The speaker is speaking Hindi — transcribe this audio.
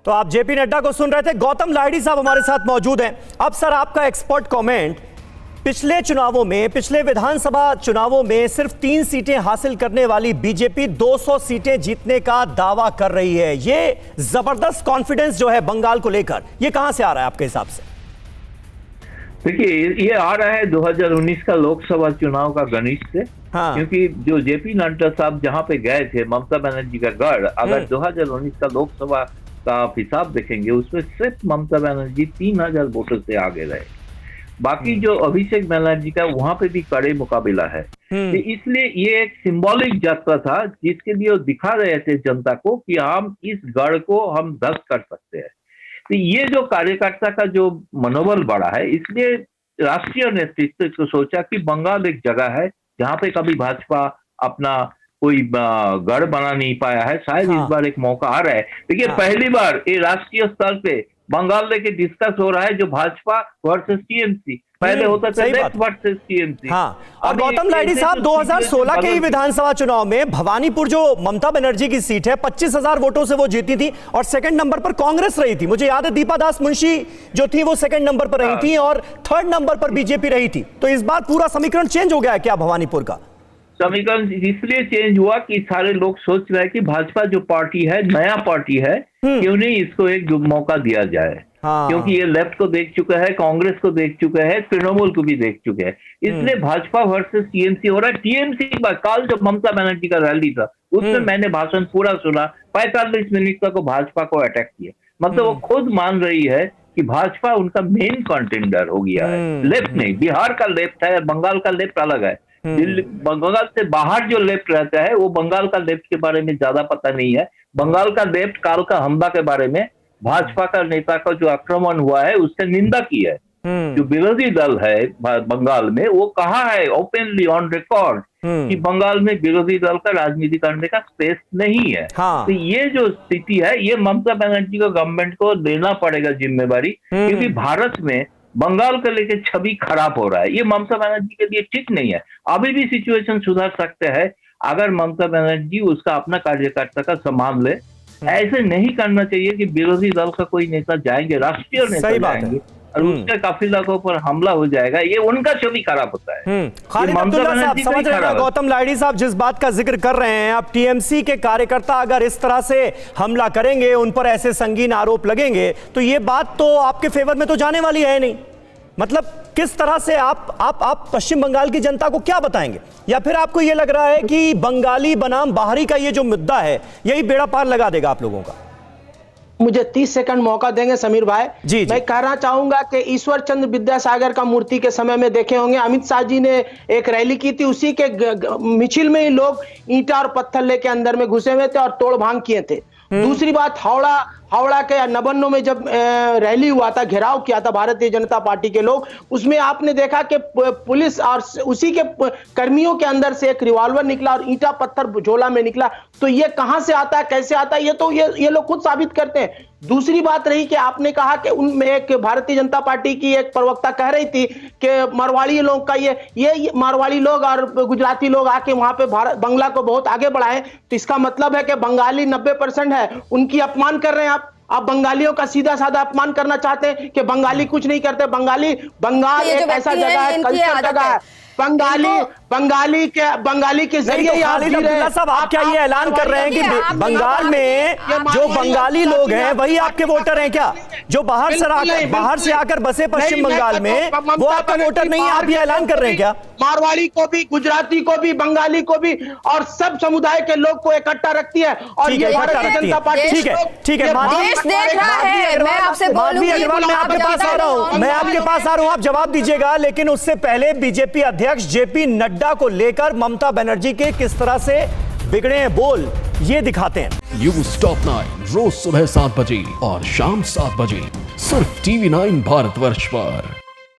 तो आप जेपी नड्डा को सुन रहे थे। गौतम लाहिड़ी साहब हमारे साथ मौजूद हैं। अब सर आपका एक्सपर्ट कमेंट, पिछले चुनावों में, पिछले विधानसभा चुनावों में सिर्फ 3 सीटें हासिल करने वाली बीजेपी 200 सीटें जीतने का दावा कर रही है। ये जबरदस्त कॉन्फिडेंस जो है बंगाल को लेकर, ये कहां से आ रहा है आपके हिसाब से? देखिए, ये आ रहा है 2019 का लोकसभा चुनाव का गणित से। हाँ। क्योंकि जो जेपी नड्डा साहब जहां पे गए थे, ममता बनर्जी का गढ़, अगर 2019 का लोकसभा का हिसाब देखेंगे उसमें सिर्फ ममता बनर्जी 3000 वोटों से आगे रहे। बाकी जो अभिषेक बनर्जी का वहां पे भी कड़े मुकाबला है। तो इसलिए ये एक सिंबॉलिक यात्रा था जिसके लिए वो दिखा रहे थे जनता को कि हम इस गढ़ को हम ध्वस्त कर सकते हैं। तो ये जो कार्यकर्ता का जो मनोबल बढ़ा है, इसलिए राष्ट्रीय नेतृत्व को सोचा कि बंगाल एक जगह है जहां पे कभी भाजपा अपना कोई गढ़ बना नहीं पाया है। शायद इस बार एक मौका आ रहा है। देखिए, पहली बार ये राष्ट्रीय स्तर पे बंगाल लेके डिस्कस हो रहा है जो भाजपा वर्सेस टीएमसी। पहले होता था लेफ्ट वर्सेस टीएमसी। हाँ। और गौतम लाहिड़ी साहब, 2016 के ही विधानसभा चुनाव में भवानीपुर जो ममता बनर्जी की सीट है, 25,000 वोटों से वो जीती थी और सेकंड नंबर पर कांग्रेस रही थी। मुझे याद है दीपा दास मुंशी जो थी वो सेकंड नंबर पर रही थी और थर्ड नंबर पर बीजेपी रही थी। तो इस बार पूरा समीकरण चेंज हो गया है क्या भवानीपुर का? समीकरण इसलिए चेंज हुआ कि सारे लोग सोच रहे हैं कि भाजपा जो पार्टी है, नया पार्टी है, क्यों नहीं इसको एक मौका दिया जाए। क्योंकि ये लेफ्ट को देख चुका है, कांग्रेस को देख चुका है, तृणमूल को भी देख चुके हैं। इसलिए भाजपा वर्सेस टीएमसी हो रहा है। टीएमसी कल जब ममता बनर्जी का रैली था उसमें मैंने भाषण पूरा सुना, 45 मिनट तक भाजपा को अटैक किया। मतलब वो खुद मान रही है कि भाजपा उनका मेन कंटेंडर हो गया है। लेफ्ट नहीं, बिहार का लेफ्ट है, बंगाल का लेफ्ट अलग है। बंगाल से बाहर जो लेफ्ट रहता है वो बंगाल का लेफ्ट के बारे में ज्यादा पता नहीं है। बंगाल का लेफ्ट काल का हमला के बारे में, भाजपा का नेता का जो आक्रमण हुआ है उससे निंदा की है। जो विरोधी दल है बंगाल में वो कहा है ओपनली ऑन रिकॉर्ड कि बंगाल में विरोधी दल का राजनीति करने का स्पेस नहीं है। तो ये जो स्थिति है ये ममता बनर्जी को, गवर्नमेंट को लेना पड़ेगा जिम्मेवारी, क्योंकि भारत में बंगाल को लेकर छवि खराब हो रहा है। ये ममता बनर्जी के लिए ठीक नहीं है। अभी भी सिचुएशन सुधर सकते हैं अगर ममता बनर्जी उसका अपना कार्यकर्ता का सम्मान ले। ऐसे नहीं करना चाहिए कि विरोधी दल का कोई नेता जाएंगे, राष्ट्रीय नेता जाएंगे और उसके काफिला के ऊपर हमला हो जाएगा। ये उनका छवि खराब होता है। खालिद अब्दुल्ला साहब, समझ रहे हैं गौतम लाहिड़ी साहब जिस बात का जिक्र कर रहे हैं। अब टीएमसी के कार्यकर्ता अगर इस तरह से हमला करेंगे, उन पर ऐसे संगीन आरोप लगेंगे, तो ये बात तो आपके फेवर में तो जाने वाली है नहीं। मतलब किस तरह से आप पश्चिम बंगाल की जनता को क्या बताएंगे? या फिर आपको यह लग रहा है कि बंगाली बनाम बाहरी का ये जो मुद्दा है यही बेड़ा पार लगा देगा आप लोगों का? मुझे 30 सेकंड मौका देंगे समीर भाई। जी। मैं कहना चाहूंगा कि ईश्वर चंद्र विद्यासागर का मूर्ति के समय में देखे होंगे, अमित शाह जी ने एक रैली की थी, उसी के मिছিল में ही लोग ईंटा और पत्थर लेके अंदर में घुसे हुए थे और तोड़ भांग किए थे। दूसरी बात, हावड़ा के नवान्न में जब रैली हुआ था, घेराव किया था भारतीय जनता पार्टी के लोग, उसमें आपने देखा कि पुलिस और उसी के कर्मियों के अंदर से एक रिवॉल्वर निकला और ईंटा पत्थर झोला में निकला। तो ये कहां से आता है, कैसे आता है, ये तो ये लोग खुद साबित करते हैं। दूसरी बात रही कि आपने कहा कि उनमें एक भारतीय जनता पार्टी की एक प्रवक्ता कह रही थी कि मारवाड़ी लोग का ये मारवाड़ी लोग और गुजराती लोग आके वहां पे बंगला को बहुत आगे बढ़ाए। तो इसका मतलब है कि बंगाली 90% है, उनकी अपमान कर रहे हैं आप बंगालियों का सीधा साधा अपमान करना चाहते हैं कि बंगाली कुछ नहीं करते। बंगाल एक ऐसा जगह है, कल्चर जगह है। बंगाली के जरिए साहब आप क्या ये ऐलान कर रहे हैं कि बंगाल में जो बंगाली लोग हैं वही आपके वोटर हैं क्या? जो बाहर से आकर बसे पश्चिम बंगाल में वो आपका वोटर नहीं है, आप ये ऐलान कर रहे हैं क्या? मारवाड़ी को भी, गुजराती को भी, बंगाली को भी और सब समुदाय के लोग को इकट्ठा रखती है। और ये भारतीय जनता पार्टी ठीक है देश देख रहा है। मैं आपसे बोलूंगी, मैं आपके पास आ रहा हूं, आप जवाब दीजिएगा। लेकिन उससे पहले बीजेपी अध्यक्ष जेपी नड्डा को लेकर ममता बनर्जी के किस तरह से बिगड़े हैं बोल, ये दिखाते हैं। न्यूज़ टॉप 9 रोज सुबह 7 बजे और शाम 7 बजे सिर्फ TV9 भारतवर्ष पर।